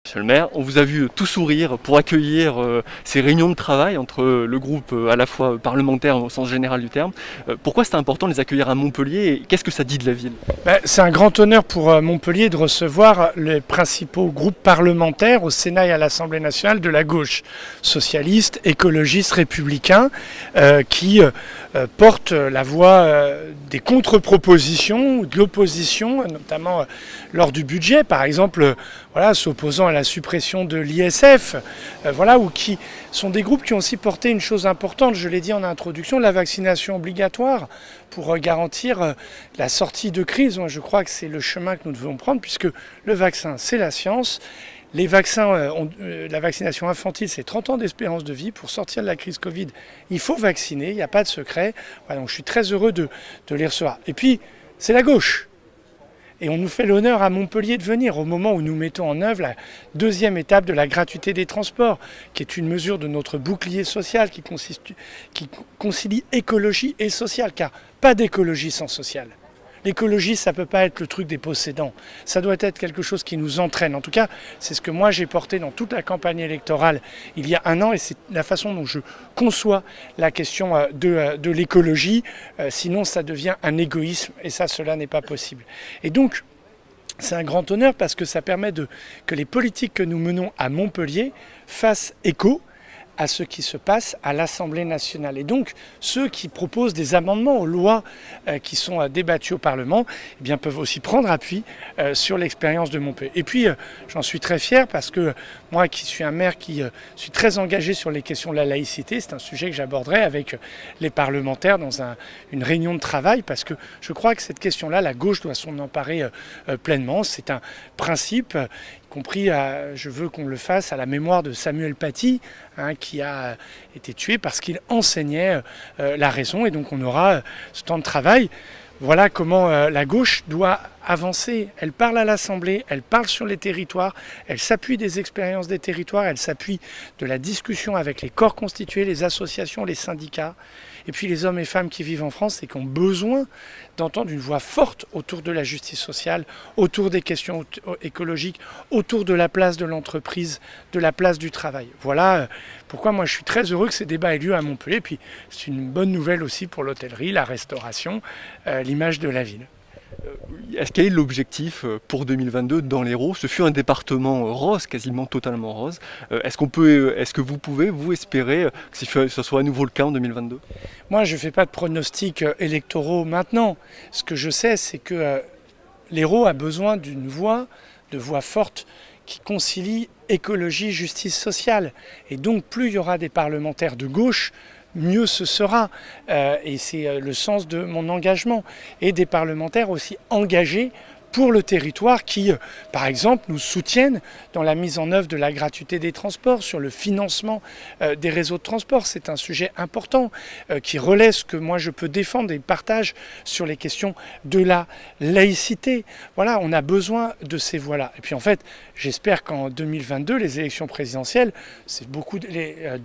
Monsieur le maire, on vous a vu tout sourire pour accueillir ces réunions de travail entre le groupe à la fois parlementaire au sens général du terme. Pourquoi c'est important de les accueillir à Montpellier et qu'est-ce que ça dit de la ville? C'est un grand honneur pour Montpellier de recevoir les principaux groupes parlementaires au Sénat et à l'Assemblée nationale de la gauche, socialistes, écologistes, républicains, qui portent la voix des contre-propositions, de l'opposition, notamment lors du budget, par exemple, voilà, s'opposant à la suppression de l'ISF, ou qui sont des groupes qui ont aussi porté une chose importante, je l'ai dit en introduction, la vaccination obligatoire pour garantir la sortie de crise. Moi, je crois que c'est le chemin que nous devons prendre, puisque le vaccin, c'est la science. Les vaccins, la vaccination infantile, c'est 30 ans d'espérance de vie. Pour sortir de la crise Covid, il faut vacciner, il n'y a pas de secret. Voilà, donc je suis très heureux de les recevoir. Et puis, c'est la gauche. Et on nous fait l'honneur à Montpellier de venir au moment où nous mettons en œuvre la deuxième étape de la gratuité des transports, qui est une mesure de notre bouclier social qui concilie écologie et social, car pas d'écologie sans social. L'écologie, ça ne peut pas être le truc des possédants. Ça doit être quelque chose qui nous entraîne. En tout cas, c'est ce que moi j'ai porté dans toute la campagne électorale il y a un an et c'est la façon dont je conçois la question de l'écologie. Sinon, ça devient un égoïsme et ça, cela n'est pas possible. Et donc, c'est un grand honneur parce que ça permet que les politiques que nous menons à Montpellier fassent écho à ce qui se passe à l'Assemblée nationale. Et donc, ceux qui proposent des amendements aux lois qui sont débattues au Parlement, eh bien, peuvent aussi prendre appui sur l'expérience de Montpellier. Et puis, j'en suis très fier parce que moi, qui suis un maire qui suis très engagé sur les questions de la laïcité, c'est un sujet que j'aborderai avec les parlementaires dans une réunion de travail, parce que je crois que cette question-là, la gauche doit s'en emparer pleinement. C'est un principe, y compris, je veux qu'on le fasse à la mémoire de Samuel Paty, qui a été tué parce qu'il enseignait la raison. Et donc on aura ce temps de travail. Voilà comment la gauche doit avancer. Elle parle à l'Assemblée, elle parle sur les territoires, elle s'appuie des expériences des territoires, elle s'appuie de la discussion avec les corps constitués, les associations, les syndicats, et puis les hommes et femmes qui vivent en France et qui ont besoin d'entendre une voix forte autour de la justice sociale, autour des questions écologiques, autour de la place de l'entreprise, de la place du travail. Voilà pourquoi moi je suis très heureux que ces débats aient lieu à Montpellier. Et puis c'est une bonne nouvelle aussi pour l'hôtellerie, la restauration, l'image de la ville. Quel est l'objectif pour 2022 dans l'Hérault? Ce fut un département rose, quasiment totalement rose. Est-ce que vous pouvez, vous, espérer que ce soit à nouveau le cas en 2022? Moi, je ne fais pas de pronostics électoraux maintenant. Ce que je sais, c'est que l'Hérault a besoin d'une voix, de voix forte, qui concilie écologie, justice sociale. Et donc, plus il y aura des parlementaires de gauche, mieux ce sera. Et c'est le sens de mon engagement. Et des parlementaires aussi engagés pour le territoire qui, par exemple, nous soutiennent dans la mise en œuvre de la gratuité des transports, sur le financement des réseaux de transport. C'est un sujet important qui relaie ce que moi je peux défendre et partage sur les questions de la laïcité. Voilà, on a besoin de ces voix-là. Et puis en fait, j'espère qu'en 2022, les élections présidentielles,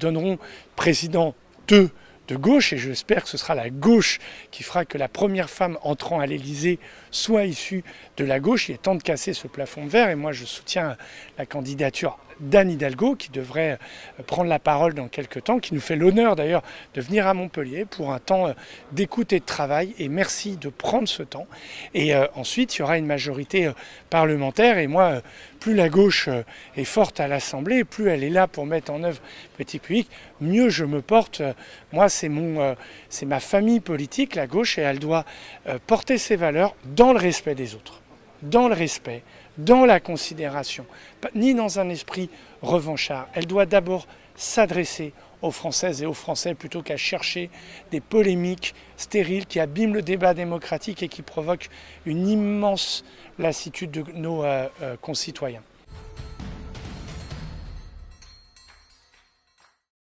donneront président de gauche, et j'espère que ce sera la gauche qui fera que la première femme entrant à l'Élysée soit issue de la gauche. Il est temps de casser ce plafond de verre et moi je soutiens la candidature d'Anne Hidalgo qui devrait prendre la parole dans quelques temps, qui nous fait l'honneur d'ailleurs de venir à Montpellier pour un temps d'écoute et de travail, et merci de prendre ce temps. Et ensuite il y aura une majorité parlementaire et moi plus la gauche est forte à l'Assemblée, plus elle est là pour mettre en œuvre politique publique, mieux je me porte. Moi c'est ma famille politique, la gauche, et elle doit porter ses valeurs dans le respect des autres, dans le respect, dans la considération, ni dans un esprit revanchard. Elle doit d'abord s'adresser aux Françaises et aux Français plutôt qu'à chercher des polémiques stériles qui abîment le débat démocratique et qui provoquent une immense lassitude de nos concitoyens.